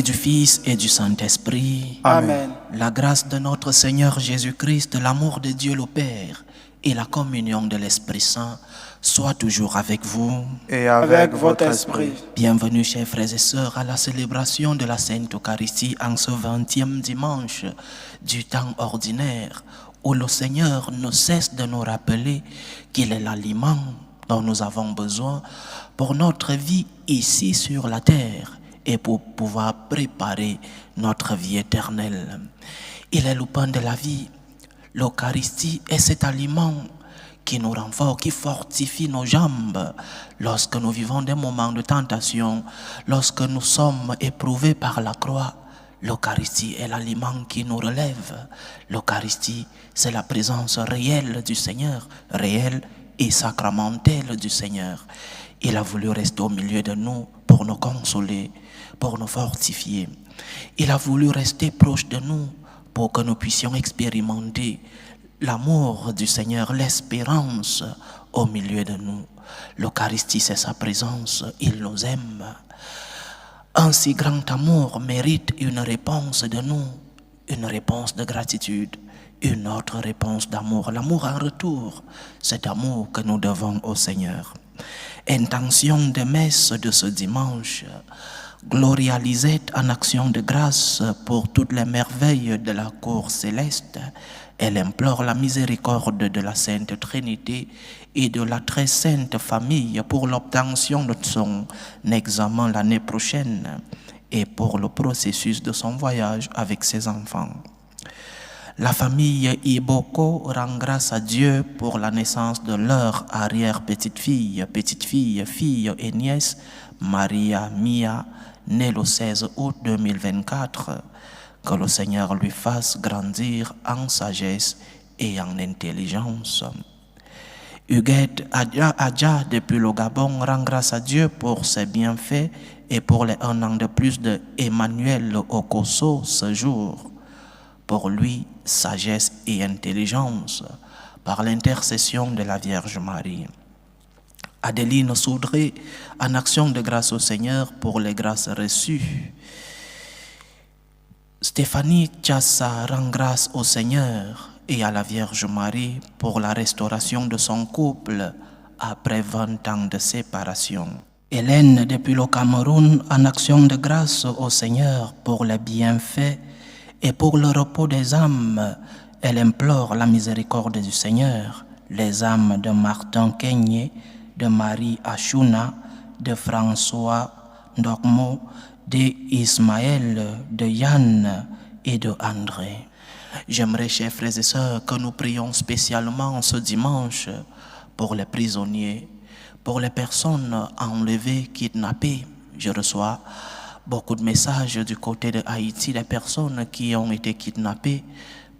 du Fils et du Saint-Esprit. Amen. La grâce de notre Seigneur Jésus-Christ, l'amour de Dieu le Père et la communion de l'Esprit Saint soient toujours avec vous. Et avec votre esprit. Bienvenue, chers frères et sœurs, à la célébration de la Sainte Eucharistie en ce 20e dimanche du temps ordinaire, où le Seigneur ne cesse de nous rappeler qu'il est l'aliment dont nous avons besoin pour notre vie ici sur la terre et pour pouvoir préparer notre vie éternelle. Il est le pain de la vie. L'Eucharistie est cet aliment qui nous renforce, qui fortifie nos jambes lorsque nous vivons des moments de tentation, lorsque nous sommes éprouvés par la croix. L'Eucharistie est l'aliment qui nous relève. L'Eucharistie, c'est la présence réelle du Seigneur, réelle et sacramentelle du Seigneur. Il a voulu rester au milieu de nous pour nous consoler, pour nous fortifier. Il a voulu rester proche de nous pour que nous puissions expérimenter l'amour du Seigneur, l'espérance au milieu de nous. L'Eucharistie, c'est sa présence, il nous aime. Un si grand amour mérite une réponse de nous, une réponse de gratitude, une autre réponse d'amour. L'amour en retour, cet amour que nous devons au Seigneur. Intention de messe de ce dimanche. Gloria Lisette en action de grâce pour toutes les merveilles de la cour céleste. Elle implore la miséricorde de la Sainte Trinité et de la très sainte famille pour l'obtention de son examen l'année prochaine et pour le processus de son voyage avec ses enfants. La famille Iboko rend grâce à Dieu pour la naissance de leur arrière-petite-fille, fille et nièce, Maria Mia, née le 16 août 2024. Que le Seigneur lui fasse grandir en sagesse et en intelligence. Huguette Adja, depuis le Gabon, rend grâce à Dieu pour ses bienfaits et pour les 1 an de plus de Emmanuel Okoso ce jour. Pour lui, sagesse et intelligence par l'intercession de la Vierge Marie. Adeline Soudré, en action de grâce au Seigneur pour les grâces reçues. Stéphanie Tchassa rend grâce au Seigneur et à la Vierge Marie pour la restauration de son couple après 20 ans de séparation. Hélène, depuis le Cameroun, en action de grâce au Seigneur pour les bienfaits et pour le repos des âmes, elle implore la miséricorde du Seigneur, les âmes de Martin Kenyé, de Marie Achouna, de François Ndokmo, de Ismaël, de Yann et de André. J'aimerais, chers frères et sœurs, que nous prions spécialement ce dimanche pour les prisonniers, pour les personnes enlevées, kidnappées. Je reçois beaucoup de messages du côté de Haïti, des personnes qui ont été kidnappées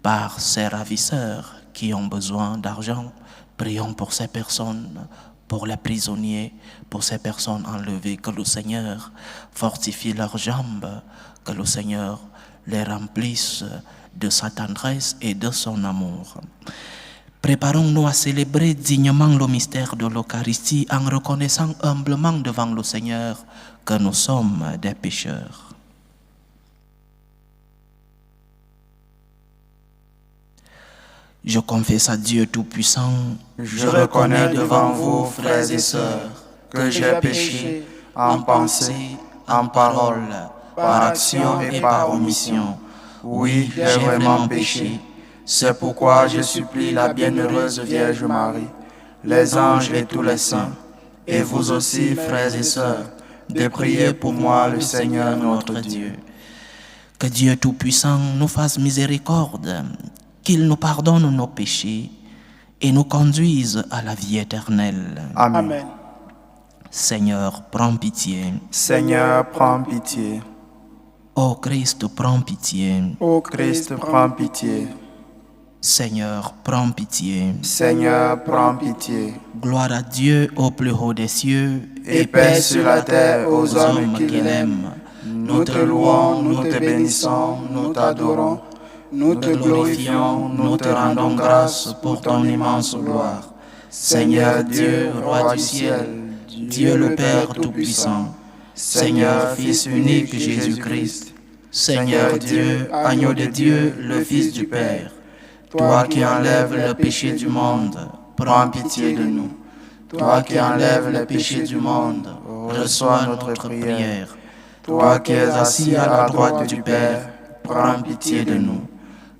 par ces ravisseurs qui ont besoin d'argent. Prions pour ces personnes, pour les prisonniers, pour ces personnes enlevées, que le Seigneur fortifie leurs jambes, que le Seigneur les remplisse de sa tendresse et de son amour. Préparons-nous à célébrer dignement le mystère de l'Eucharistie en reconnaissant humblement devant le Seigneur que nous sommes des pécheurs. Je confesse à Dieu Tout-Puissant, Je reconnais devant vous, frères et sœurs, que j'ai péché en pensée, en parole, par action et par omission. Oui, j'ai vraiment péché. C'est pourquoi je supplie la bienheureuse Vierge Marie, les anges et tous les saints, et vous aussi, frères et sœurs, de prier pour moi le Seigneur notre Dieu. que Dieu Tout-Puissant nous fasse miséricorde, qu'il nous pardonne nos péchés et nous conduise à la vie éternelle. Amen. Seigneur, prends pitié. Seigneur, prends pitié. Ô Christ, prends pitié. Ô Christ, prends pitié. Seigneur, prends pitié. Seigneur, prends pitié. Gloire à Dieu au plus haut des cieux Et paix sur la terre aux hommes qu'il aime. Nous te louons, nous te bénissons, nous t'adorons. Nous te glorifions, nous te rendons grâce pour ton immense gloire. Seigneur Dieu, Roi du ciel, Dieu le Père Tout-Puissant, Seigneur Fils unique Jésus-Christ, Seigneur Dieu, agneau de Dieu, le Fils du Père, toi qui enlèves le péché du monde, prends pitié de nous. Toi qui enlèves le péché du monde, reçois notre prière. Toi qui es assis à la droite du Père, prends pitié de nous.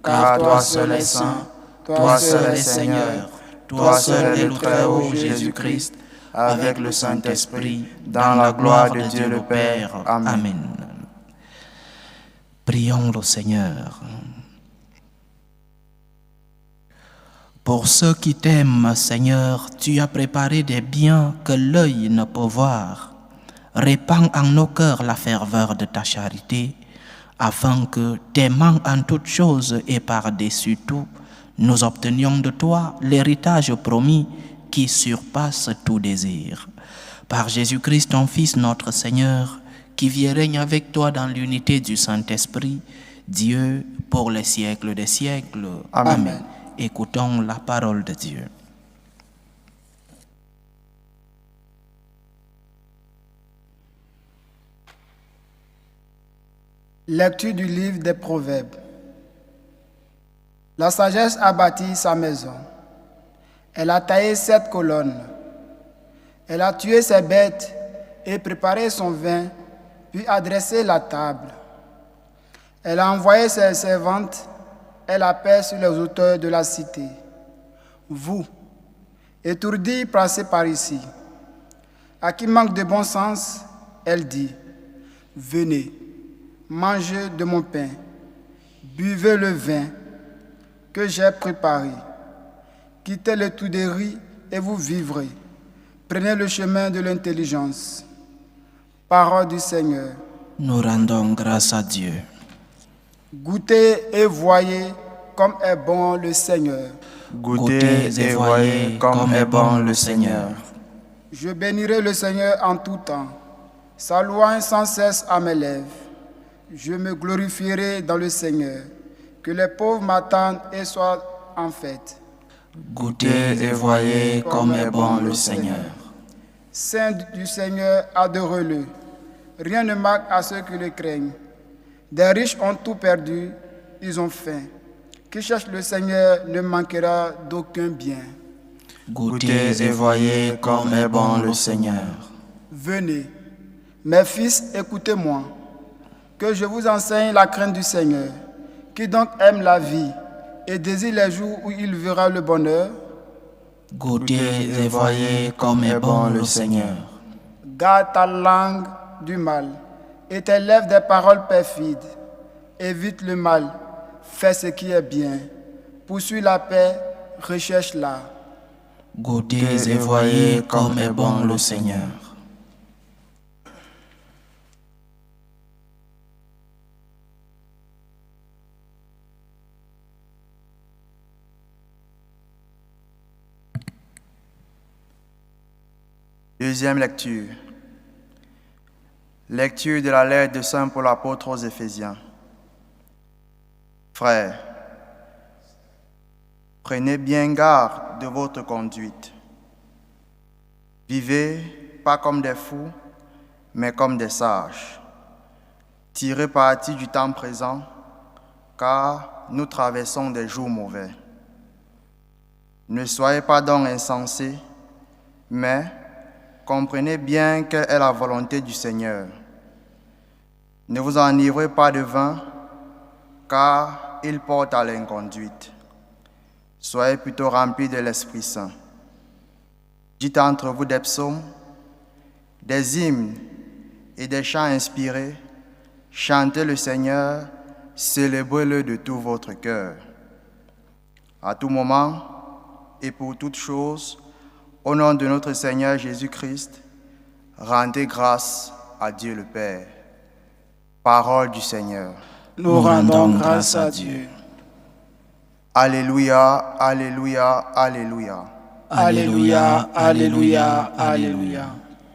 Car toi seul es saint, toi seul es Seigneur, toi seul est le Très-Haut Jésus-Christ, avec le Saint-Esprit, dans la gloire de Dieu le Père. Amen. Prions le Seigneur. Pour ceux qui t'aiment, Seigneur, tu as préparé des biens que l'œil ne peut voir. Répands en nos cœurs la ferveur de ta charité, afin que, t'aimant en toutes choses et par-dessus tout, nous obtenions de toi l'héritage promis qui surpasse tout désir. Par Jésus-Christ, ton Fils, notre Seigneur, qui vit et règne avec toi dans l'unité du Saint-Esprit, Dieu, pour les siècles des siècles. Amen. Écoutons la parole de Dieu. Lecture du livre des Proverbes. La sagesse a bâti sa maison. Elle a taillé 7 colonnes. Elle a tué ses bêtes et préparé son vin, puis a dressé la table. Elle a envoyé ses servantes et la paix sur les hauteurs de la cité. Vous, étourdis, passez par ici. À qui manque de bon sens, elle dit, venez, mangez de mon pain, buvez le vin que j'ai préparé. Quittez les touderies et vous vivrez. Prenez le chemin de l'intelligence. Parole du Seigneur. Nous rendons grâce à Dieu. Goûtez et voyez comme est bon le Seigneur. Goûtez et voyez comme est bon le Seigneur. Je bénirai le Seigneur en tout temps. Sa louange sans cesse à mes lèvres. Je me glorifierai dans le Seigneur. Que les pauvres m'attendent et soient en fête. Goûtez et voyez comme est bon le Seigneur. Saint du Seigneur, adorez-le. Rien ne manque à ceux qui le craignent. Des riches ont tout perdu, ils ont faim. Qui cherche le Seigneur ne manquera d'aucun bien. Goûtez et voyez comme est bon le Seigneur. Venez, mes fils, écoutez-moi, que je vous enseigne la crainte du Seigneur. Qui donc aime la vie et désire les jours où il verra le bonheur? Goûtez et voyez comme est bon le Seigneur. Garde ta langue du mal et tes lèvres des paroles perfides. Évite le mal, fais ce qui est bien. Poursuis la paix, recherche-la. Goûtez et voyez comme est bon le Seigneur. Deuxième lecture. Lecture de la lettre de Saint Paul apôtre aux Éphésiens. Frères, prenez bien garde de votre conduite. Vivez pas comme des fous, mais comme des sages. Tirez parti du temps présent, car nous traversons des jours mauvais. Ne soyez pas donc insensés, mais comprenez bien quelle est la volonté du Seigneur. Ne vous enivrez pas de vin, car il porte à l'inconduite. Soyez plutôt remplis de l'Esprit Saint. Dites entre vous des psaumes, des hymnes et des chants inspirés. Chantez le Seigneur, célébrez-le de tout votre cœur. À tout moment et pour toutes choses, au nom de notre Seigneur Jésus-Christ, rendez grâce à Dieu le Père. Parole du Seigneur. Nous rendons grâce à Dieu. Alléluia, alléluia, alléluia. Alléluia, alléluia, alléluia.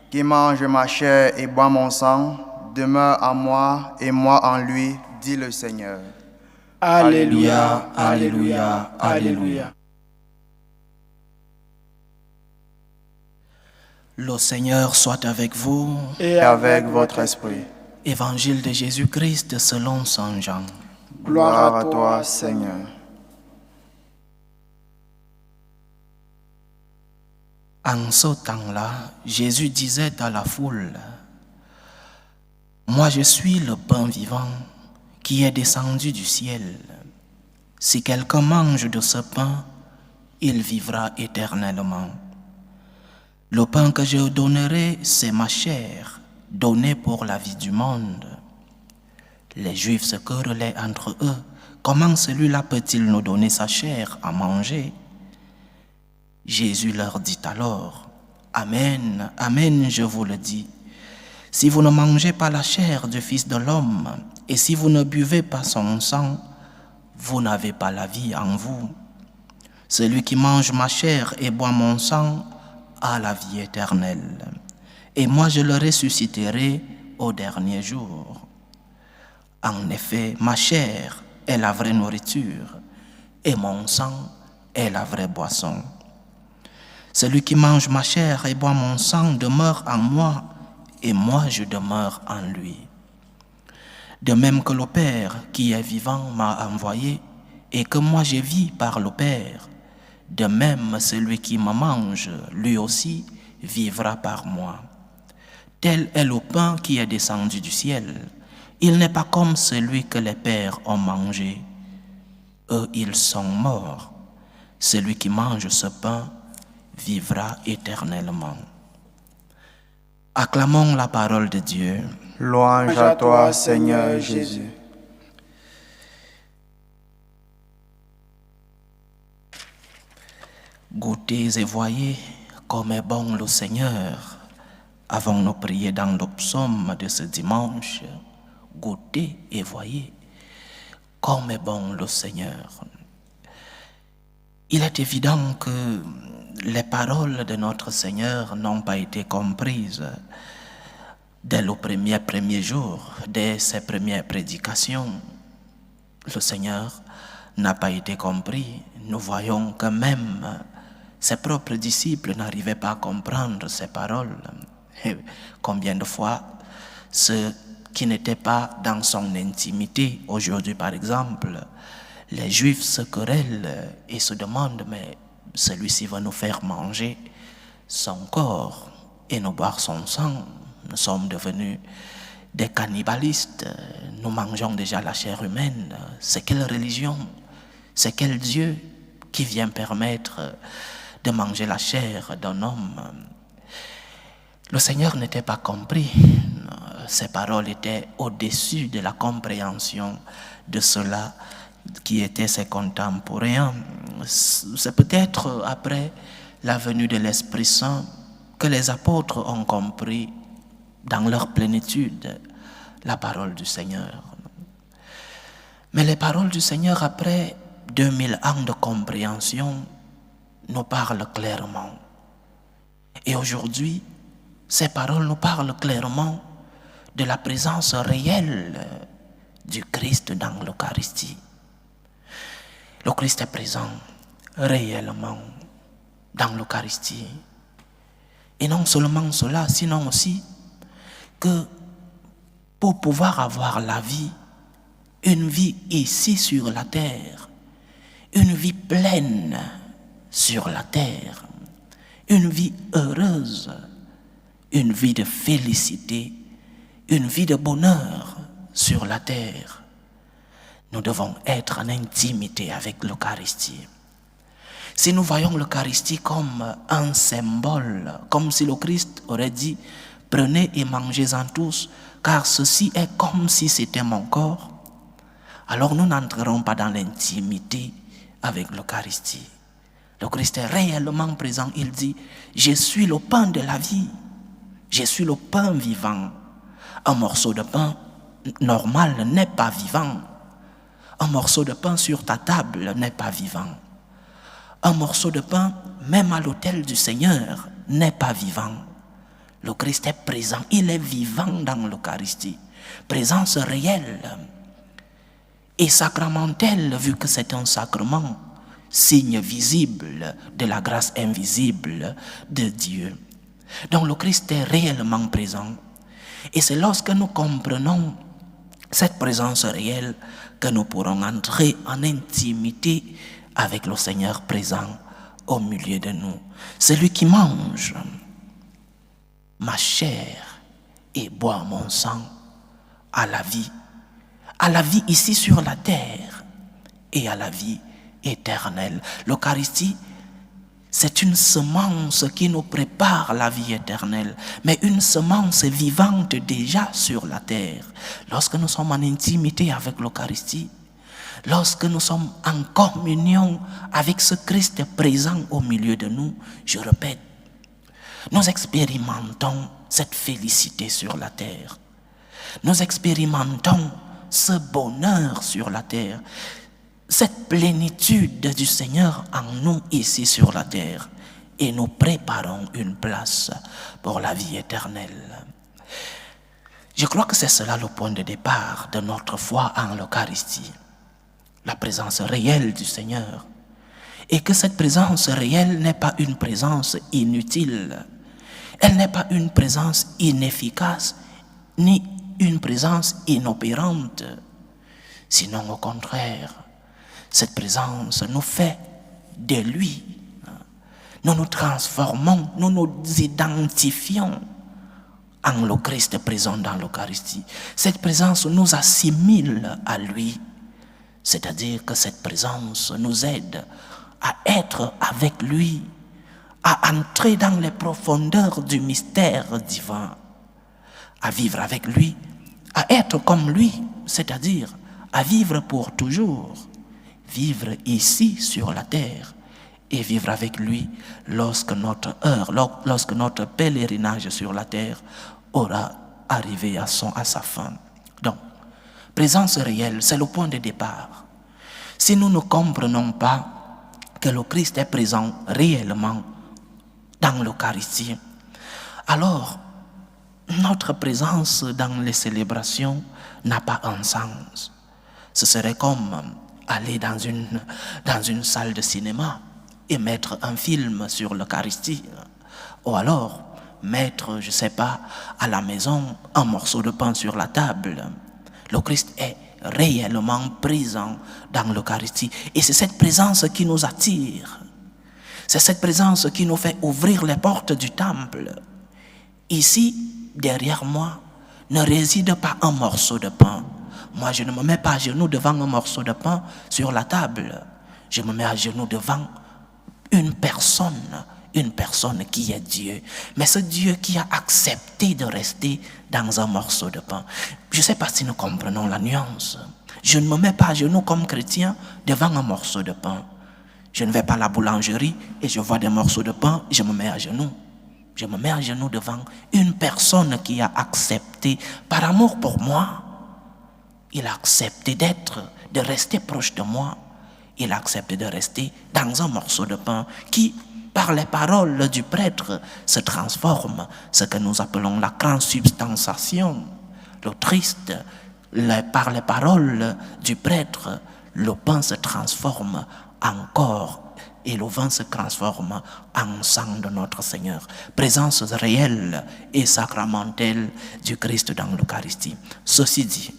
Qui mange ma chair et boit mon sang, demeure en moi et moi en lui, dit le Seigneur. Alléluia, alléluia, alléluia. Le Seigneur soit avec vous. Et avec votre esprit. Évangile de Jésus-Christ selon Saint Jean. Gloire à toi, Seigneur. En ce temps-là, Jésus disait à la foule, « Moi je suis le pain vivant qui est descendu du ciel. Si quelqu'un mange de ce pain, il vivra éternellement. Le pain que je donnerai, c'est ma chair, donnée pour la vie du monde. » Les Juifs se querellaient entre eux. Comment celui-là peut-il nous donner sa chair à manger? Jésus leur dit alors, « Amen, amen, je vous le dis. Si vous ne mangez pas la chair du Fils de l'homme, et si vous ne buvez pas son sang, vous n'avez pas la vie en vous. Celui qui mange ma chair et boit mon sang a la vie éternelle. Et moi je le ressusciterai au dernier jour. En effet, ma chair est la vraie nourriture, et mon sang est la vraie boisson. Celui qui mange ma chair et boit mon sang demeure en moi, et moi je demeure en lui. De même que le Père qui est vivant m'a envoyé, et que moi je vis par le Père, de même celui qui me mange, lui aussi, vivra par moi. Tel est le pain qui est descendu du ciel. Il n'est pas comme celui que les pères ont mangé. Eux, ils sont morts. Celui qui mange ce pain vivra éternellement. » Acclamons la parole de Dieu. Louange à toi, Seigneur Jésus. Goûtez et voyez comme est bon le Seigneur. Avons-nous prié dans le psaume de ce dimanche? Goûtez et voyez comme est bon le Seigneur. Il est évident que les paroles de notre Seigneur n'ont pas été comprises dès le premier jour, dès ses premières prédications. Le Seigneur n'a pas été compris. Nous voyons que même ses propres disciples n'arrivaient pas à comprendre ses paroles. Et combien de fois ceux qui n'étaient pas dans son intimité, aujourd'hui par exemple, les Juifs se querellent et se demandent, mais celui-ci va nous faire manger son corps et nous boire son sang. Nous sommes devenus des cannibalistes, nous mangeons déjà la chair humaine. C'est quelle religion? C'est quel Dieu qui vient permettre de manger la chair d'un homme? Le Seigneur n'était pas compris. Ses paroles étaient au-dessus de la compréhension de ceux-là qui étaient ses contemporains. C'est peut-être après la venue de l'Esprit Saint que les apôtres ont compris dans leur plénitude la parole du Seigneur. Mais les paroles du Seigneur, après 2000 ans de compréhension, nous parlent clairement. Et aujourd'hui, ces paroles nous parlent clairement de la présence réelle du Christ dans l'Eucharistie. Le Christ est présent réellement dans l'Eucharistie. Et non seulement cela, sinon aussi que pour pouvoir avoir la vie, une vie ici sur la terre, une vie pleine sur la terre, une vie heureuse, une vie de félicité, une vie de bonheur sur la terre, nous devons être en intimité avec l'Eucharistie. Si nous voyons l'Eucharistie comme un symbole, comme si le Christ aurait dit « Prenez et mangez-en tous, car ceci est comme si c'était mon corps », alors nous n'entrerons pas dans l'intimité avec l'Eucharistie. Le Christ est réellement présent. Il dit « Je suis le pain de la vie, je suis le pain vivant ». Un morceau de pain normal n'est pas vivant. Un morceau de pain sur ta table n'est pas vivant. Un morceau de pain, même à l'autel du Seigneur, n'est pas vivant. Le Christ est présent, il est vivant dans l'Eucharistie. Présence réelle et sacramentelle, vu que c'est un sacrement, signe visible de la grâce invisible de Dieu. Donc le Christ est réellement présent. Et c'est lorsque nous comprenons cette présence réelle que nous pourrons entrer en intimité avec le Seigneur présent au milieu de nous. Celui qui mange ma chair et boit mon sang a la vie ici sur la terre et à la vie éternelle. L'Eucharistie, c'est une semence qui nous prépare la vie éternelle, mais une semence vivante déjà sur la terre. Lorsque nous sommes en intimité avec l'Eucharistie, lorsque nous sommes en communion avec ce Christ présent au milieu de nous, je répète, nous expérimentons cette félicité sur la terre. Nous expérimentons ce bonheur sur la terre, cette plénitude du Seigneur en nous ici sur la terre, et nous préparons une place pour la vie éternelle. Je crois que c'est cela le point de départ de notre foi en l'Eucharistie, la présence réelle du Seigneur, et que cette présence réelle n'est pas une présence inutile, elle n'est pas une présence inefficace, ni une présence inopérante, sinon au contraire, cette présence nous fait de lui. Nous nous transformons, nous nous identifions en le Christ présent dans l'Eucharistie. Cette présence nous assimile à lui, c'est-à-dire que cette présence nous aide à être avec lui, à entrer dans les profondeurs du mystère divin, à vivre avec lui, à être comme lui, c'est-à-dire à vivre pour toujours, vivre ici sur la terre et vivre avec lui lorsque notre pèlerinage sur la terre aura arrivé à sa fin. Donc, présence réelle, c'est le point de départ. Si nous ne comprenons pas que le Christ est présent réellement dans l'Eucharistie, alors notre présence dans les célébrations n'a pas un sens. Ce serait comme aller dans une salle de cinéma et mettre un film sur l'Eucharistie, ou alors mettre, je ne sais pas, à la maison un morceau de pain sur la table. Le Christ est réellement présent dans l'Eucharistie, et c'est cette présence qui nous attire. C'est cette présence qui nous fait ouvrir les portes du temple. Ici, derrière moi, ne réside pas un morceau de pain. Moi, je ne me mets pas à genoux devant un morceau de pain sur la table. Je me mets à genoux devant une personne qui est Dieu. Mais ce Dieu qui a accepté de rester dans un morceau de pain. Je ne sais pas si nous comprenons la nuance. Je ne me mets pas à genoux comme chrétien devant un morceau de pain. Je ne vais pas à la boulangerie et je vois des morceaux de pain et je me mets à genoux. Je me mets à genoux devant une personne qui a accepté, par amour pour moi, il a accepté de rester proche de moi. Il a accepté de rester dans un morceau de pain qui, par les paroles du prêtre, se transforme, ce que nous appelons la transubstantiation. Le Christ, par les paroles du prêtre, le pain se transforme en corps et le vin se transforme en sang de notre Seigneur. Présence réelle et sacramentelle du Christ dans l'Eucharistie. Ceci dit,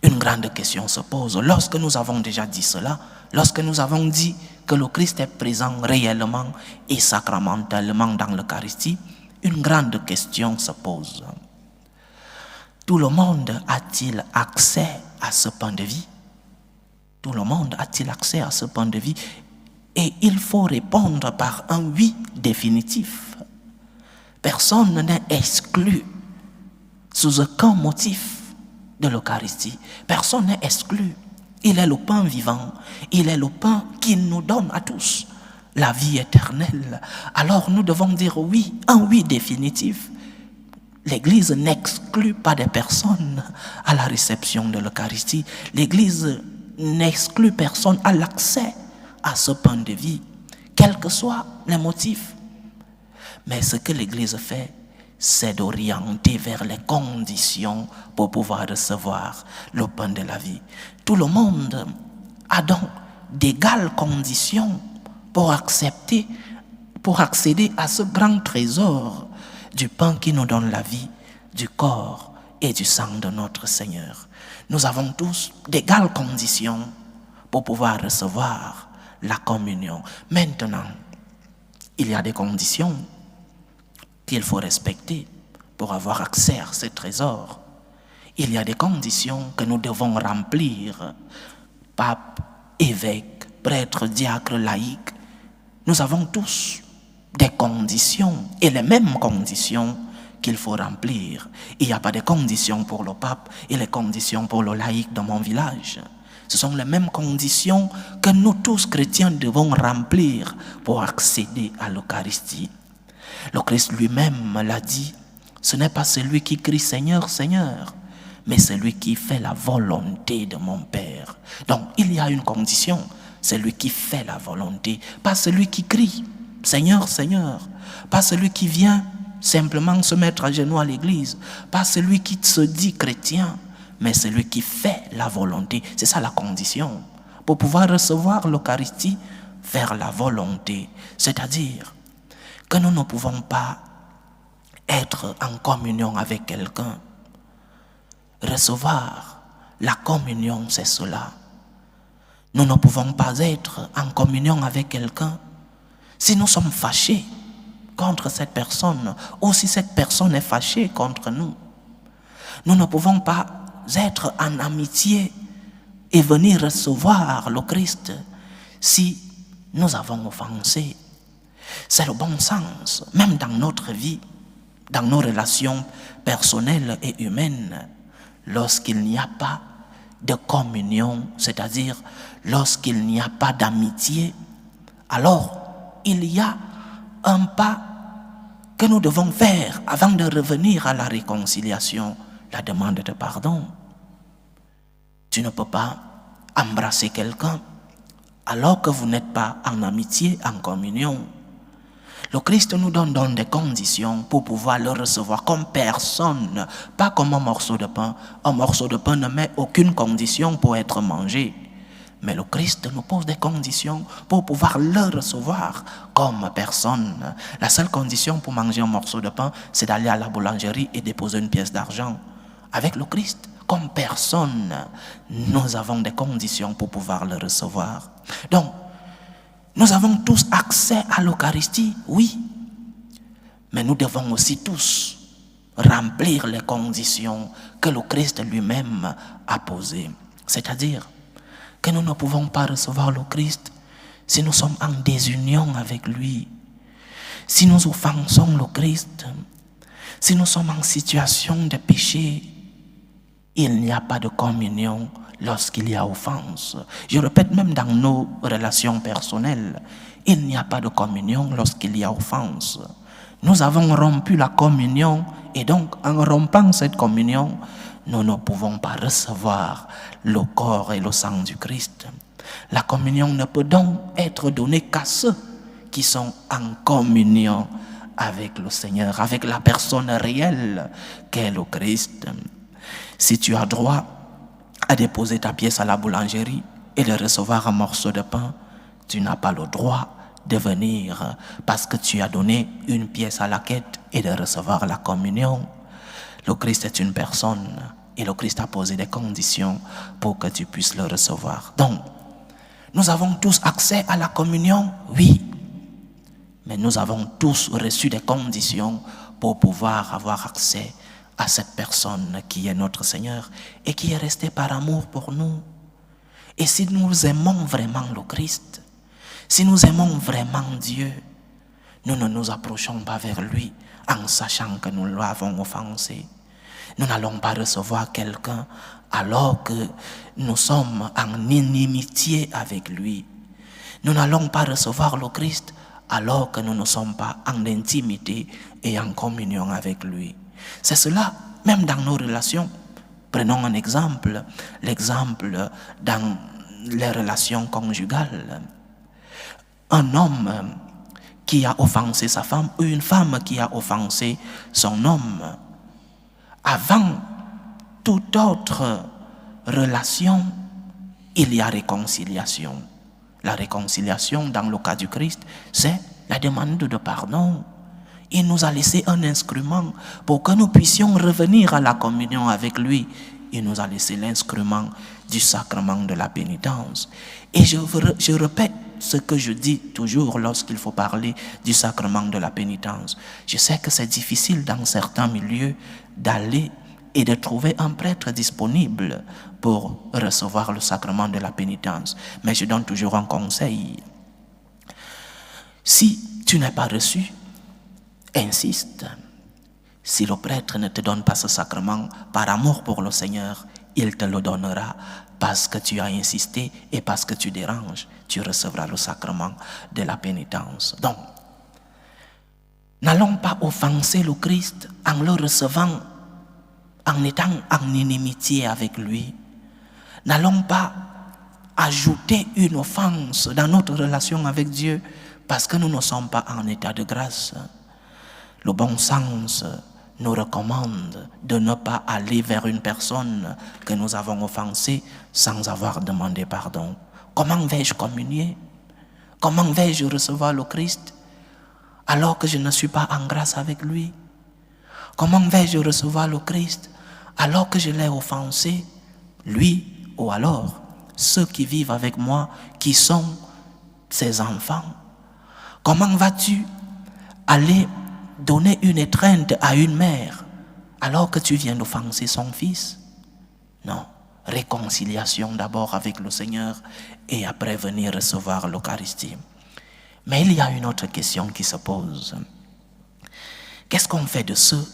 une grande question se pose. Lorsque nous avons déjà dit cela, lorsque nous avons dit que le Christ est présent réellement et sacramentellement dans l'Eucharistie, une grande question se pose. Tout le monde a-t-il accès à ce pain de vie? Tout le monde a-t-il accès à ce pain de vie? Et il faut répondre par un oui définitif. Personne n'est exclu sous aucun motif de l'Eucharistie. Personne n'est exclu. Il est le pain vivant. Il est le pain qui nous donne à tous la vie éternelle. Alors nous devons dire oui, un oui définitif. L'Église n'exclut pas des personnes à la réception de l'Eucharistie. L'Église n'exclut personne à l'accès à ce pain de vie, quels que soient les motifs. Mais ce que l'Église fait, c'est d'orienter vers les conditions pour pouvoir recevoir le pain de la vie. Tout le monde a donc d'égales conditions pour accéder à ce grand trésor du pain qui nous donne la vie du corps et du sang de notre Seigneur. Nous avons tous d'égales conditions pour pouvoir recevoir la communion. Maintenant, il y a des conditions qu'il faut respecter pour avoir accès à ce trésor. Il y a des conditions que nous devons remplir. Pape, évêque, prêtre, diacre, laïc, nous avons tous des conditions et les mêmes conditions qu'il faut remplir. Il n'y a pas de conditions pour le pape et les conditions pour le laïc dans mon village. Ce sont les mêmes conditions que nous tous chrétiens devons remplir pour accéder à l'Eucharistie. Le Christ lui-même l'a dit, ce n'est pas celui qui crie Seigneur, Seigneur, mais celui qui fait la volonté de mon Père. Donc il y a une condition, celui qui fait la volonté, pas celui qui crie Seigneur, Seigneur, pas celui qui vient simplement se mettre à genoux à l'église, pas celui qui se dit chrétien, mais celui qui fait la volonté. C'est ça la condition. Pour pouvoir recevoir l'Eucharistie, faire la volonté. C'est-à-dire que nous ne pouvons pas être en communion avec quelqu'un. Recevoir la communion, c'est cela. Nous ne pouvons pas être en communion avec quelqu'un si nous sommes fâchés contre cette personne ou si cette personne est fâchée contre nous. Nous ne pouvons pas être en amitié et venir recevoir le Christ si nous avons offensé. C'est le bon sens, même dans notre vie, dans nos relations personnelles et humaines, lorsqu'il n'y a pas de communion, c'est-à-dire lorsqu'il n'y a pas d'amitié, alors il y a un pas que nous devons faire avant de revenir à la réconciliation, la demande de pardon. Tu ne peux pas embrasser quelqu'un alors que vous n'êtes pas en amitié, en communion. Le Christ nous donne donc des conditions pour pouvoir le recevoir comme personne, pas comme un morceau de pain. Un morceau de pain ne met aucune condition pour être mangé. Mais le Christ nous pose des conditions pour pouvoir le recevoir comme personne. La seule condition pour manger un morceau de pain, c'est d'aller à la boulangerie et déposer une pièce d'argent. Avec le Christ, comme personne, nous avons des conditions pour pouvoir le recevoir. Donc, nous avons tous accès à l'Eucharistie, oui. Mais nous devons aussi tous remplir les conditions que le Christ lui-même a posées. C'est-à-dire que nous ne pouvons pas recevoir le Christ si nous sommes en désunion avec lui, si nous offensons le Christ, si nous sommes en situation de péché. Il n'y a pas de communion lorsqu'il y a offense. Je répète, même dans nos relations personnelles, il n'y a pas de communion lorsqu'il y a offense. Nous avons rompu la communion et donc en rompant cette communion, nous ne pouvons pas recevoir le corps et le sang du Christ. La communion ne peut donc être donnée qu'à ceux qui sont en communion avec le Seigneur, avec la personne réelle qu'est le Christ. Si tu as droit à déposer ta pièce à la boulangerie et de recevoir un morceau de pain, tu n'as pas le droit de venir parce que tu as donné une pièce à la quête et de recevoir la communion. Le Christ est une personne et le Christ a posé des conditions pour que tu puisses le recevoir. Donc, nous avons tous accès à la communion, oui, mais nous avons tous reçu des conditions pour pouvoir avoir accès à cette personne qui est notre Seigneur et qui est resté par amour pour nous. Et si nous aimons vraiment le Christ, si nous aimons vraiment Dieu, nous ne nous approchons pas vers lui en sachant que nous l'avons offensé. Nous n'allons pas recevoir quelqu'un alors que nous sommes en inimitié avec lui. Nous n'allons pas recevoir le Christ alors que nous ne sommes pas en intimité et en communion avec lui. C'est cela, même dans nos relations. Prenons un exemple, l'exemple dans les relations conjugales. Un homme qui a offensé sa femme ou une femme qui a offensé son homme, avant toute autre relation, il y a réconciliation. La réconciliation, dans le cas du Christ, c'est la demande de pardon. Il nous a laissé un instrument pour que nous puissions revenir à la communion avec lui. Il nous a laissé l'instrument du sacrement de la pénitence. Et je répète ce que je dis toujours lorsqu'il faut parler du sacrement de la pénitence. Je sais que c'est difficile dans certains milieux d'aller et de trouver un prêtre disponible pour recevoir le sacrement de la pénitence. Mais je donne toujours un conseil. Si tu n'es pas reçu, insiste. Si le prêtre ne te donne pas ce sacrement, par amour pour le Seigneur, il te le donnera parce que tu as insisté et parce que tu déranges. Tu recevras le sacrement de la pénitence. Donc, n'allons pas offenser le Christ en le recevant, en étant en inimitié avec lui. N'allons pas ajouter une offense dans notre relation avec Dieu parce que nous ne sommes pas en état de grâce. Le bon sens nous recommande de ne pas aller vers une personne que nous avons offensée sans avoir demandé pardon. Comment vais-je communier? Comment vais-je recevoir le Christ alors que je ne suis pas en grâce avec lui? Comment vais-je recevoir le Christ alors que je l'ai offensé, lui ou alors ceux qui vivent avec moi, qui sont ses enfants? Comment vas-tu aller donner une étreinte à une mère alors que tu viens d'offenser son fils? Non. Réconciliation d'abord avec le Seigneur et après venir recevoir l'Eucharistie. Mais il y a une autre question qui se pose. Qu'est-ce qu'on fait de ceux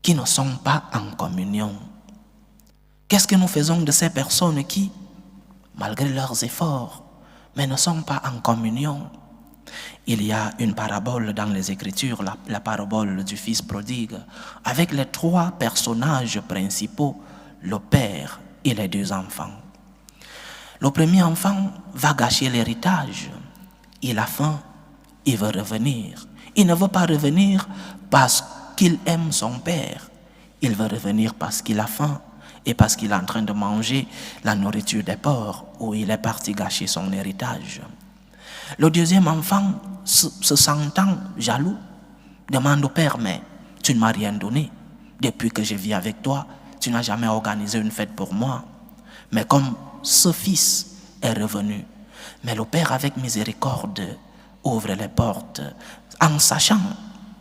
qui ne sont pas en communion? Qu'est-ce que nous faisons de ces personnes qui, malgré leurs efforts, mais ne sont pas en communion? Il y a une parabole dans les Écritures, la parabole du fils prodigue, avec les trois personnages principaux, le père et les deux enfants. Le premier enfant va gâcher l'héritage. Il a faim, il veut revenir. Il ne veut pas revenir parce qu'il aime son père. Il veut revenir parce qu'il a faim et parce qu'il est en train de manger la nourriture des porcs où il est parti gâcher son héritage. Le deuxième enfant, se sentant jaloux, demande au père, mais tu ne m'as rien donné. Depuis que je vis avec toi, tu n'as jamais organisé une fête pour moi. Mais comme ce fils est revenu, mais le père avec miséricorde ouvre les portes en sachant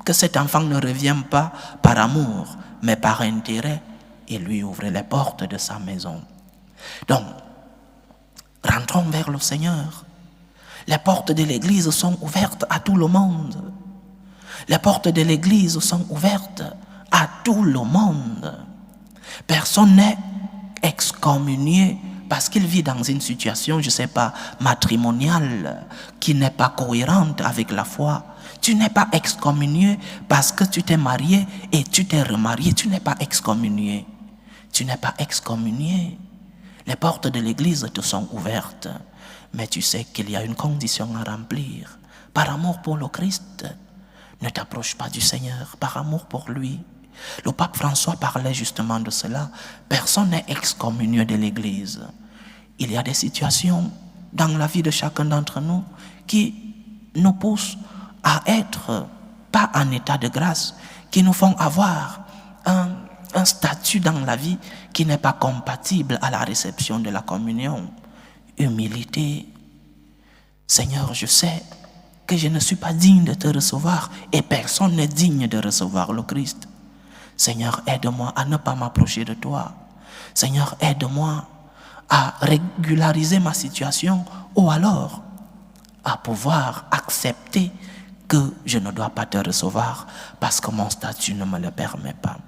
que cet enfant ne revient pas par amour, mais par intérêt, et lui ouvre les portes de sa maison. Donc, rentrons vers le Seigneur. Les portes de l'église sont ouvertes à tout le monde. Les portes de l'église sont ouvertes à tout le monde. Personne n'est excommunié parce qu'il vit dans une situation, je ne sais pas, matrimoniale, qui n'est pas cohérente avec la foi. Tu n'es pas excommunié parce que tu t'es marié et tu t'es remarié. Tu n'es pas excommunié. Tu n'es pas excommunié. Les portes de l'église te sont ouvertes. Mais tu sais qu'il y a une condition à remplir. Par amour pour le Christ, ne t'approche pas du Seigneur. Par amour pour lui. Le pape François parlait justement de cela. Personne n'est excommunié de l'Église. Il y a des situations dans la vie de chacun d'entre nous qui nous poussent à être pas en état de grâce, qui nous font avoir un statut dans la vie qui n'est pas compatible à la réception de la communion. Humilité. Seigneur, je sais que je ne suis pas digne de te recevoir et personne n'est digne de recevoir le Christ. Seigneur, aide-moi à ne pas m'approcher de toi. Seigneur, aide-moi à régulariser ma situation ou alors à pouvoir accepter que je ne dois pas te recevoir parce que mon statut ne me le permet pas.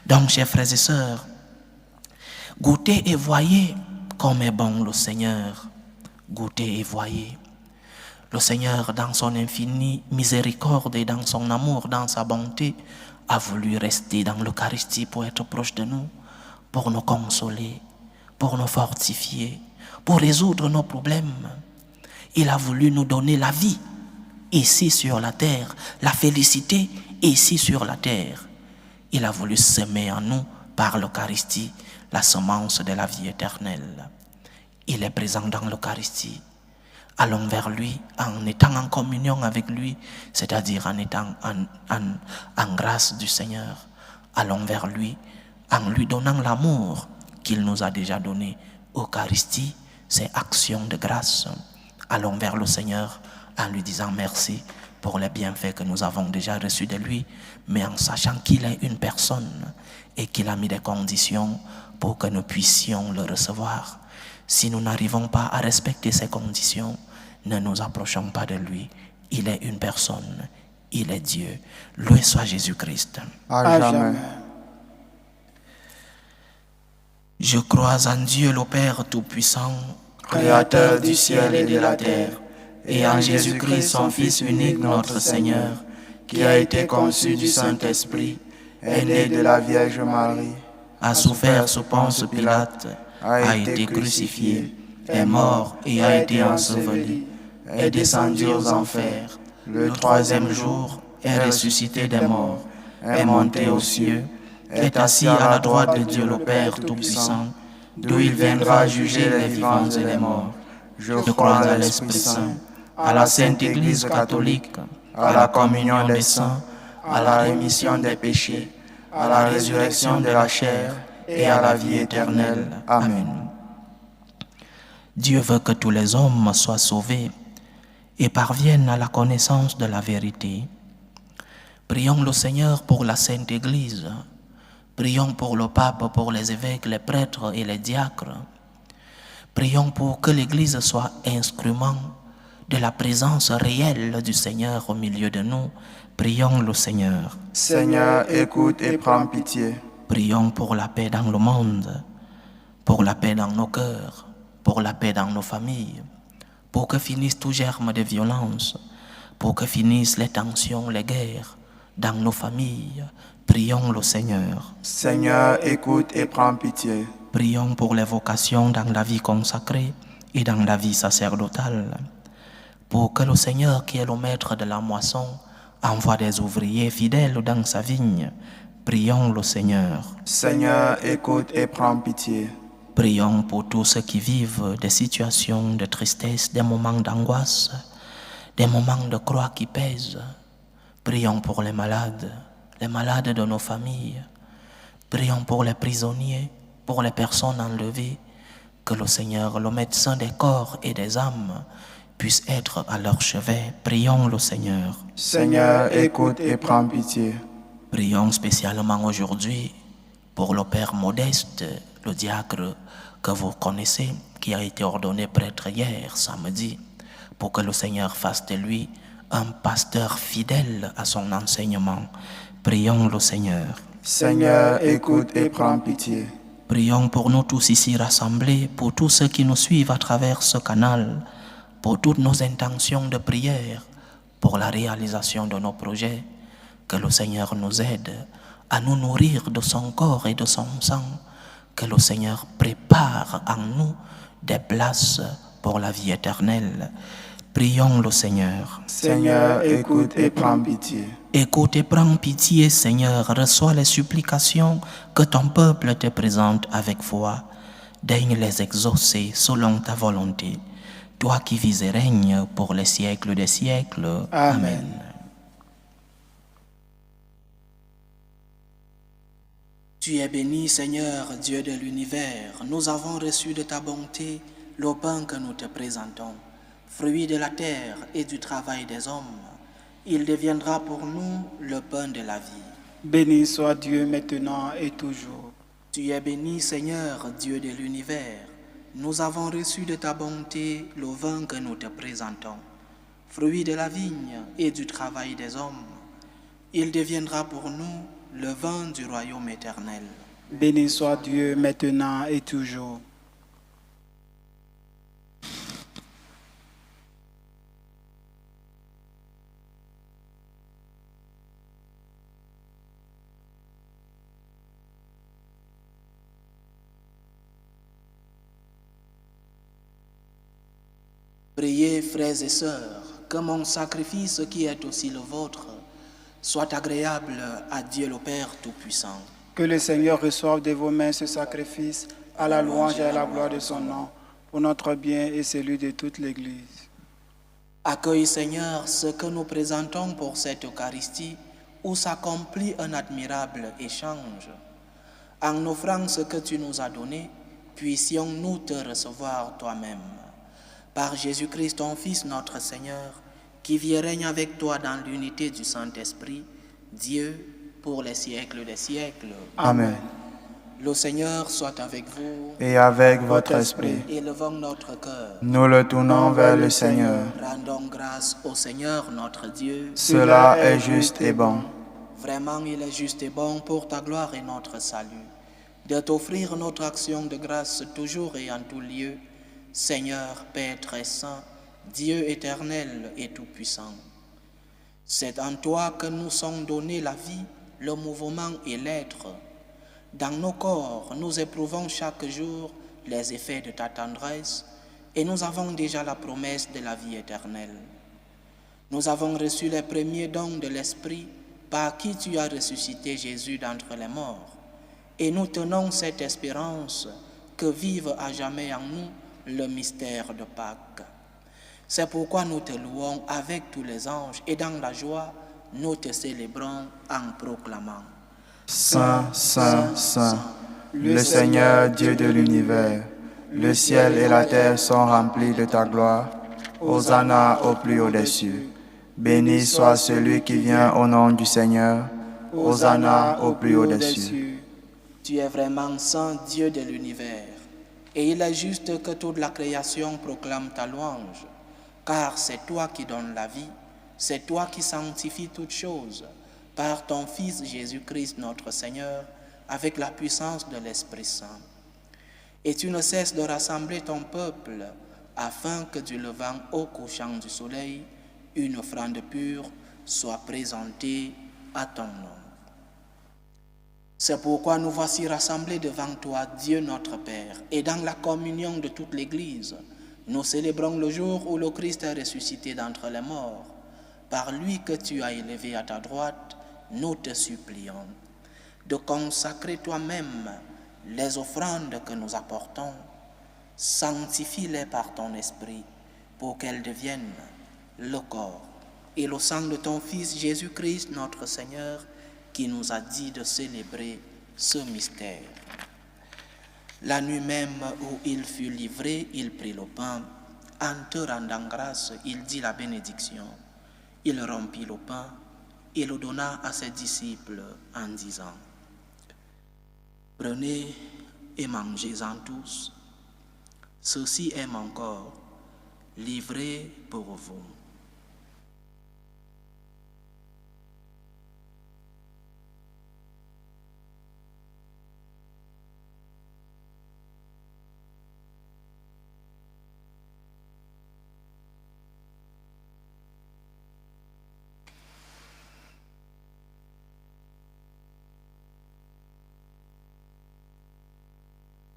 Donc, chers frères et sœurs, goûtez et voyez comme est bon le Seigneur. Goûtez et voyez. Le Seigneur, dans son infinie miséricorde et dans son amour, dans sa bonté, a voulu rester dans l'Eucharistie pour être proche de nous, pour nous consoler, pour nous fortifier, pour résoudre nos problèmes. Il a voulu nous donner la vie ici sur la terre, la félicité ici sur la terre. Il a voulu semer en nous par l'Eucharistie la semence de la vie éternelle. Il est présent dans l'Eucharistie. Allons vers lui en étant en communion avec lui, c'est-à-dire en étant en grâce du Seigneur. Allons vers lui en lui donnant l'amour qu'il nous a déjà donné. Eucharistie, c'est action de grâce. Allons vers le Seigneur en lui disant merci pour les bienfaits que nous avons déjà reçus de lui, mais en sachant qu'il est une personne et qu'il a mis des conditions pour que nous puissions le recevoir. Si nous n'arrivons pas à respecter ces conditions, ne nous approchons pas de lui. Il est une personne, il est Dieu. Loué soit Jésus-Christ. À jamais. Je crois en Dieu le Père Tout-Puissant, Créateur du ciel et de la terre, et en Jésus-Christ, son Fils unique, notre Seigneur, qui a été conçu du Saint-Esprit, est né de la Vierge Marie, a souffert sous Ponce Pilate, a été crucifié, est mort et a été enseveli, est descendu aux enfers, le troisième jour est ressuscité des morts, est monté aux cieux, est assis à la droite de Dieu le Père Tout-Puissant, d'où il viendra juger les vivants et les morts. Je crois à l'Esprit Saint, à la Sainte Église catholique, à la communion des saints, à la rémission des péchés, à la résurrection de la chair et à la vie éternelle. Amen. Dieu veut que tous les hommes soient sauvés et parviennent à la connaissance de la vérité. Prions le Seigneur pour la Sainte Église. Prions pour le pape, pour les évêques, les prêtres et les diacres. Prions pour que l'Église soit instrument de la présence réelle du Seigneur au milieu de nous. Prions le Seigneur. Seigneur, écoute et prends pitié. Prions pour la paix dans le monde, pour la paix dans nos cœurs, pour la paix dans nos familles, pour que finisse tout germe de violence, pour que finissent les tensions, les guerres dans nos familles. Prions le Seigneur. Seigneur, écoute et prends pitié. Prions pour les vocations dans la vie consacrée et dans la vie sacerdotale, pour que le Seigneur, qui est le maître de la moisson, envoie des ouvriers fidèles dans sa vigne. Prions le Seigneur. Seigneur, écoute et prends pitié. Prions pour tous ceux qui vivent des situations de tristesse, des moments d'angoisse, des moments de croix qui pèsent. Prions pour les malades de nos familles. Prions pour les prisonniers, pour les personnes enlevées, que le Seigneur, le médecin des corps et des âmes, puisse être à leur chevet. Prions le Seigneur. Seigneur, écoute et prends pitié. Prions spécialement aujourd'hui pour le Père Modeste, le diacre que vous connaissez, qui a été ordonné prêtre hier, samedi, pour que le Seigneur fasse de lui un pasteur fidèle à son enseignement. Prions le Seigneur. Seigneur, écoute et prends pitié. Prions pour nous tous ici rassemblés, pour tous ceux qui nous suivent à travers ce canal, pour toutes nos intentions de prière, pour la réalisation de nos projets. Que le Seigneur nous aide à nous nourrir de son corps et de son sang. Que le Seigneur prépare en nous des places pour la vie éternelle. Prions le Seigneur. Seigneur, écoute et prends pitié. Écoute et prends pitié, Seigneur. Reçois les supplications que ton peuple te présente avec foi. Daigne les exaucer selon ta volonté. Toi qui vis et règnes pour les siècles des siècles. Amen. Tu es béni, Seigneur, Dieu de l'univers. Nous avons reçu de ta bonté le pain que nous te présentons, fruit de la terre et du travail des hommes. Il deviendra pour nous le pain de la vie. Béni soit Dieu maintenant et toujours. Tu es béni, Seigneur, Dieu de l'univers. Nous avons reçu de ta bonté le vin que nous te présentons, fruit de la vigne et du travail des hommes. Il deviendra pour nous le vin du royaume éternel. Béni soit Dieu maintenant et toujours. Priez, frères et sœurs, que mon sacrifice qui est aussi le vôtre soit agréable à Dieu le Père Tout-Puissant. Que le Seigneur reçoive de vos mains ce sacrifice à la louange et à la gloire de son nom, pour notre bien et celui de toute l'Église. Accueille, Seigneur, ce que nous présentons pour cette Eucharistie où s'accomplit un admirable échange. En offrant ce que tu nous as donné, puissions-nous te recevoir toi-même. Par Jésus-Christ, ton Fils, notre Seigneur, qui vit et règne avec toi dans l'unité du Saint-Esprit, Dieu, pour les siècles des siècles. Amen. Le Seigneur soit avec vous. Et avec votre esprit, Élevons notre cœur. nous le tournons vers le Seigneur. Rendons grâce au Seigneur notre Dieu. Cela est juste et bon. Vraiment, il est juste et bon pour ta gloire et notre salut, de t'offrir notre action de grâce toujours et en tout lieu, Seigneur, Père très saint, Dieu éternel et tout-puissant. C'est en toi que nous sommes donnés la vie, le mouvement et l'être. Dans nos corps, nous éprouvons chaque jour les effets de ta tendresse et nous avons déjà la promesse de la vie éternelle. Nous avons reçu les premiers dons de l'Esprit par qui tu as ressuscité Jésus d'entre les morts. Et nous tenons cette espérance que vive à jamais en nous le mystère de Pâques. C'est pourquoi nous te louons avec tous les anges et dans la joie, nous te célébrons en proclamant. Saint, Saint, Saint, le Seigneur Dieu de l'univers, le ciel et la terre sont remplis de ta gloire. Hosanna au plus haut des cieux. Béni soit celui qui vient au nom du Seigneur. Hosanna au plus haut des cieux. Tu es vraiment saint Dieu de l'univers, et il est juste que toute la création proclame ta louange, car c'est toi qui donnes la vie, c'est toi qui sanctifies toutes choses, par ton Fils Jésus-Christ notre Seigneur, avec la puissance de l'Esprit Saint. Et tu ne cesses de rassembler ton peuple, afin que du levant au couchant du soleil, une offrande pure soit présentée à ton nom. C'est pourquoi nous voici rassemblés devant toi, Dieu notre Père, et dans la communion de toute l'Église, nous célébrons le jour où le Christ est ressuscité d'entre les morts. Par lui que tu as élevé à ta droite, nous te supplions de consacrer toi-même les offrandes que nous apportons. Sanctifie-les par ton esprit pour qu'elles deviennent le corps et le sang de ton Fils Jésus-Christ notre Seigneur, qui nous a dit de célébrer ce mystère. La nuit même où il fut livré, il prit le pain. En te rendant grâce, il dit la bénédiction. Il rompit le pain et le donna à ses disciples en disant: Prenez et mangez-en tous. Ceci est mon corps, livré pour vous.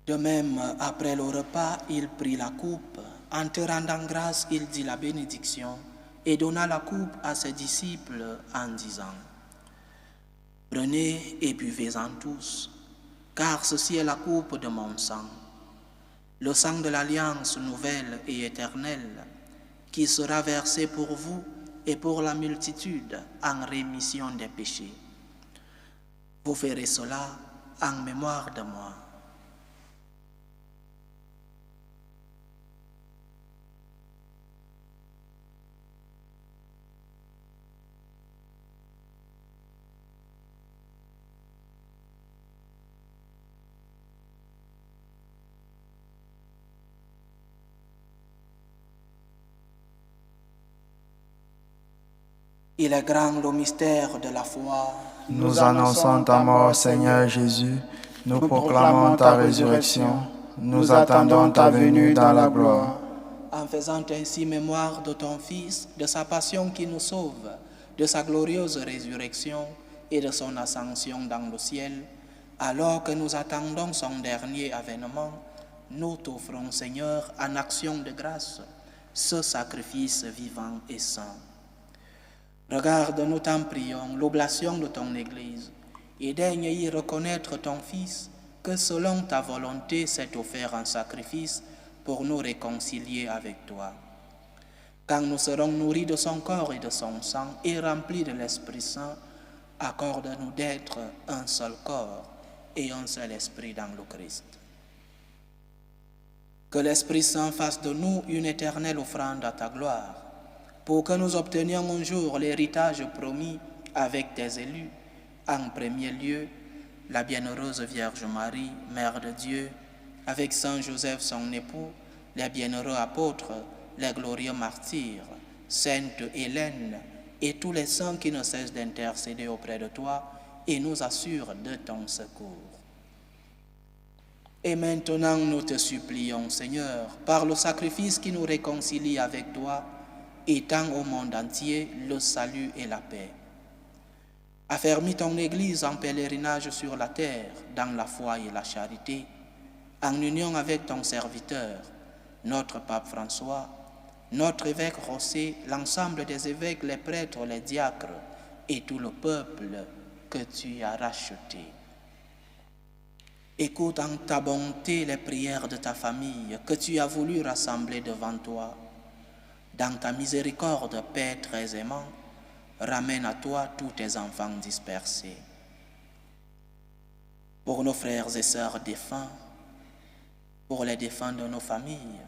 De même, après le repas, il prit la coupe. En te rendant grâce, il dit la bénédiction et donna la coupe à ses disciples en disant: Prenez et buvez-en tous, car ceci est la coupe de mon sang, le sang de l'alliance nouvelle et éternelle, qui sera versé pour vous et pour la multitude en rémission des péchés. Vous ferez cela en mémoire de moi. Il est grand le mystère de la foi. Nous annonçons ta mort, Seigneur Jésus. Nous proclamons ta résurrection. Nous attendons ta venue dans la gloire. En faisant ainsi mémoire de ton Fils, de sa passion qui nous sauve, de sa glorieuse résurrection et de son ascension dans le ciel, alors que nous attendons son dernier avènement, nous t'offrons, Seigneur, en action de grâce, ce sacrifice vivant et saint. Regarde, nous t'en prions, l'oblation de ton Église, et daigne y reconnaître ton Fils, que selon ta volonté s'est offert en sacrifice pour nous réconcilier avec toi. Quand nous serons nourris de son corps et de son sang et remplis de l'Esprit Saint, accorde-nous d'être un seul corps et un seul esprit dans le Christ. Que l'Esprit Saint fasse de nous une éternelle offrande à ta gloire, pour que nous obtenions un jour l'héritage promis avec tes élus, en premier lieu, la bienheureuse Vierge Marie, Mère de Dieu, avec Saint Joseph son époux, les bienheureux apôtres, les glorieux martyrs, Sainte Hélène et tous les saints qui ne cessent d'intercéder auprès de toi et nous assurent de ton secours. Et maintenant nous te supplions, Seigneur, par le sacrifice qui nous réconcilie avec toi, étends au monde entier le salut et la paix. Affermis ton Église en pèlerinage sur la terre, dans la foi et la charité, en union avec ton serviteur, notre pape François, notre évêque Rossé, l'ensemble des évêques, les prêtres, les diacres et tout le peuple que tu as racheté. Écoute en ta bonté les prières de ta famille que tu as voulu rassembler devant toi. Dans ta miséricorde, Père très aimant, ramène à toi tous tes enfants dispersés. Pour nos frères et sœurs défunts, pour les défunts de nos familles,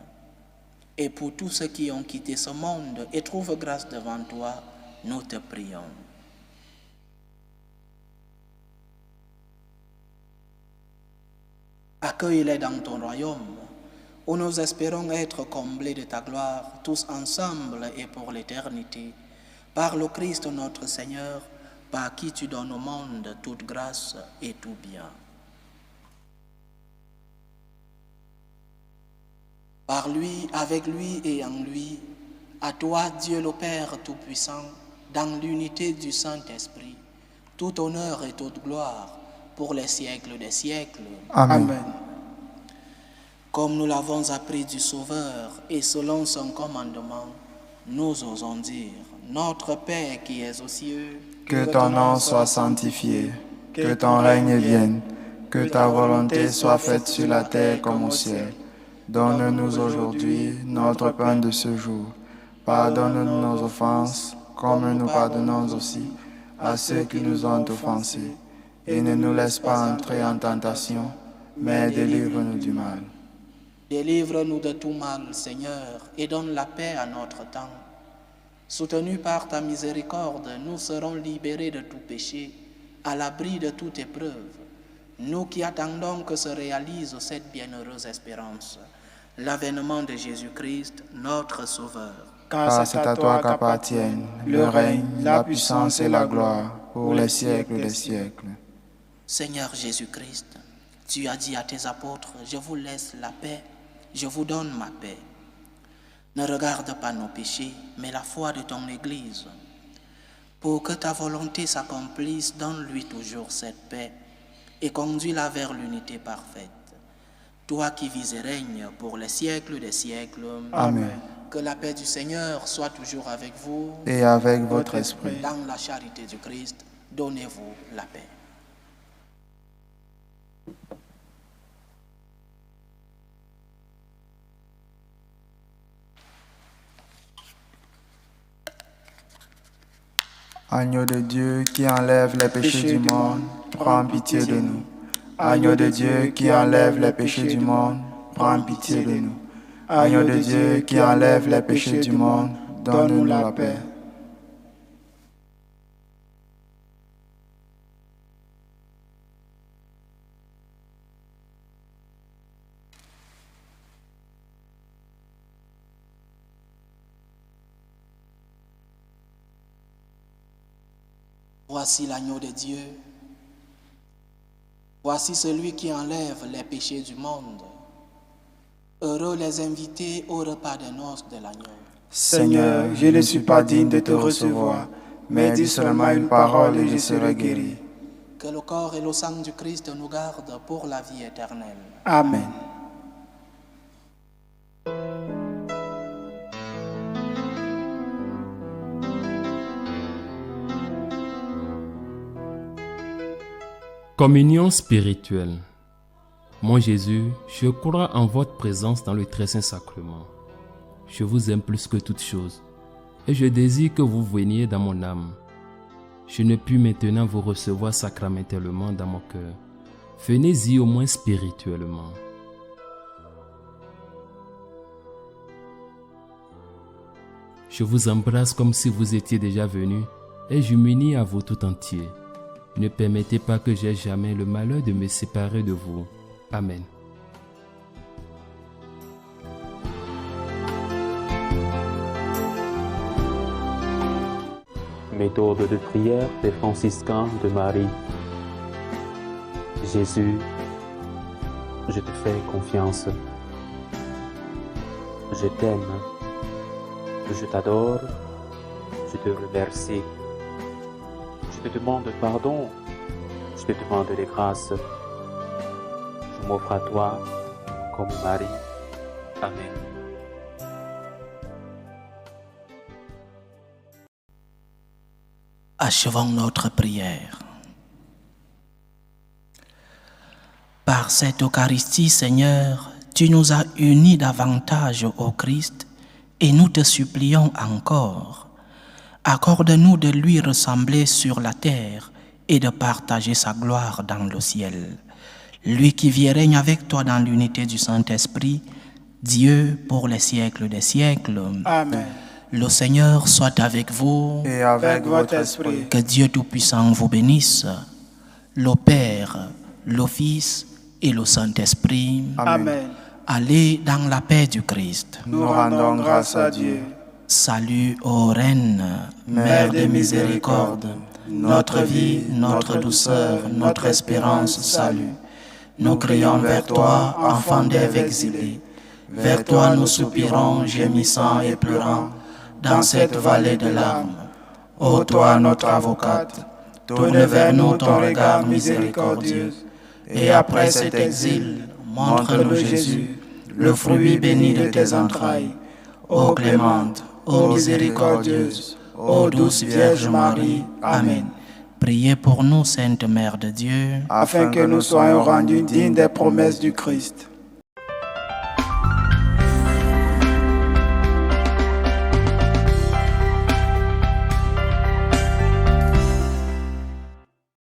et pour tous ceux qui ont quitté ce monde et trouvent grâce devant toi, nous te prions. Accueille-les dans ton royaume, où nous espérons être comblés de ta gloire, tous ensemble et pour l'éternité, par le Christ notre Seigneur, par qui tu donnes au monde toute grâce et tout bien. Par lui, avec lui et en lui, à toi, Dieu le Père Tout-Puissant, dans l'unité du Saint-Esprit, tout honneur et toute gloire pour les siècles des siècles. Amen. Comme nous l'avons appris du Sauveur et selon son commandement, nous osons dire, notre Père qui es aux cieux, Que ton nom soit sanctifié, que ton règne vienne, que ta volonté soit faite sur la terre comme au ciel. Donne-nous aujourd'hui notre pain de ce jour. Pardonne-nous nos offenses, comme nous pardonnons aussi à ceux qui nous ont offensés. Et ne nous laisse pas entrer en tentation, mais délivre-nous du mal. Délivre-nous de tout mal, Seigneur, et donne la paix à notre temps. Soutenus par ta miséricorde, nous serons libérés de tout péché, à l'abri de toute épreuve. Nous qui attendons que se réalise cette bienheureuse espérance, l'avènement de Jésus-Christ, notre Sauveur. Car c'est à toi qu'appartiennent le règne, la puissance et la gloire pour les siècles des siècles. Seigneur Jésus-Christ, tu as dit à tes apôtres, je vous laisse la paix, je vous donne ma paix. Ne regarde pas nos péchés, mais la foi de ton Église. Pour que ta volonté s'accomplisse, donne-lui toujours cette paix et conduis-la vers l'unité parfaite. Toi qui vis et règnes pour les siècles des siècles. Amen. Que la paix du Seigneur soit toujours avec vous. Et avec votre esprit. Dans la charité du Christ, donnez-vous la paix. Agneau de Dieu qui enlève les péchés du monde, prends pitié de nous. Agneau de Dieu qui enlève les péchés du monde, prends pitié de nous. Agneau de Dieu qui enlève les péchés du monde, donne-nous la paix. Voici l'agneau de Dieu. Voici celui qui enlève les péchés du monde. Heureux les invités au repas de noces de l'agneau. Seigneur, je ne suis pas digne de te recevoir, mais dis seulement une parole et je serai guéri. Que le corps et le sang du Christ nous gardent pour la vie éternelle. Amen. Communion spirituelle. Mon Jésus, je crois en votre présence dans le très saint sacrement. Je vous aime plus que toute chose et je désire que vous veniez dans mon âme. Je ne puis maintenant vous recevoir sacramentellement dans mon cœur. Venez-y au moins spirituellement. Je vous embrasse comme si vous étiez déjà venu et je m'unis à vous tout entier. Ne permettez pas que j'aie jamais le malheur de me séparer de vous. Amen. Méthode de prière des franciscains de Marie. Jésus, je te fais confiance. Je t'aime. Je t'adore. Je te remercie. Je te demande pardon. Je te demande des grâces. Je m'offre à toi comme Marie. Amen. Achevons notre prière. Par cette Eucharistie, Seigneur, tu nous as unis davantage au Christ et nous te supplions encore. Accorde-nous de lui ressembler sur la terre et de partager sa gloire dans le ciel. Lui qui vit et règne avec toi dans l'unité du Saint-Esprit, Dieu pour les siècles des siècles. Amen. Le Seigneur soit avec vous. Et avec votre esprit. Que Dieu Tout-Puissant vous bénisse, le Père, le Fils et le Saint-Esprit. Amen. Allez dans la paix du Christ. Nous rendons grâce à Dieu. Salut ô Reine, Mère de miséricorde, notre vie, notre douceur, notre espérance, salut. Nous crions vers toi, enfants d'Ève exilés. Vers toi nous soupirons, gémissant et pleurant, dans cette vallée de larmes. Ô toi, notre avocate, tourne vers nous ton regard miséricordieux. Et après cet exil, montre-nous Jésus, le fruit béni de tes entrailles. Ô clémente, ô miséricordieuse, ô douce Vierge Marie. Amen. Priez pour nous, Sainte Mère de Dieu, Afin que nous soyons rendus dignes des promesses du Christ.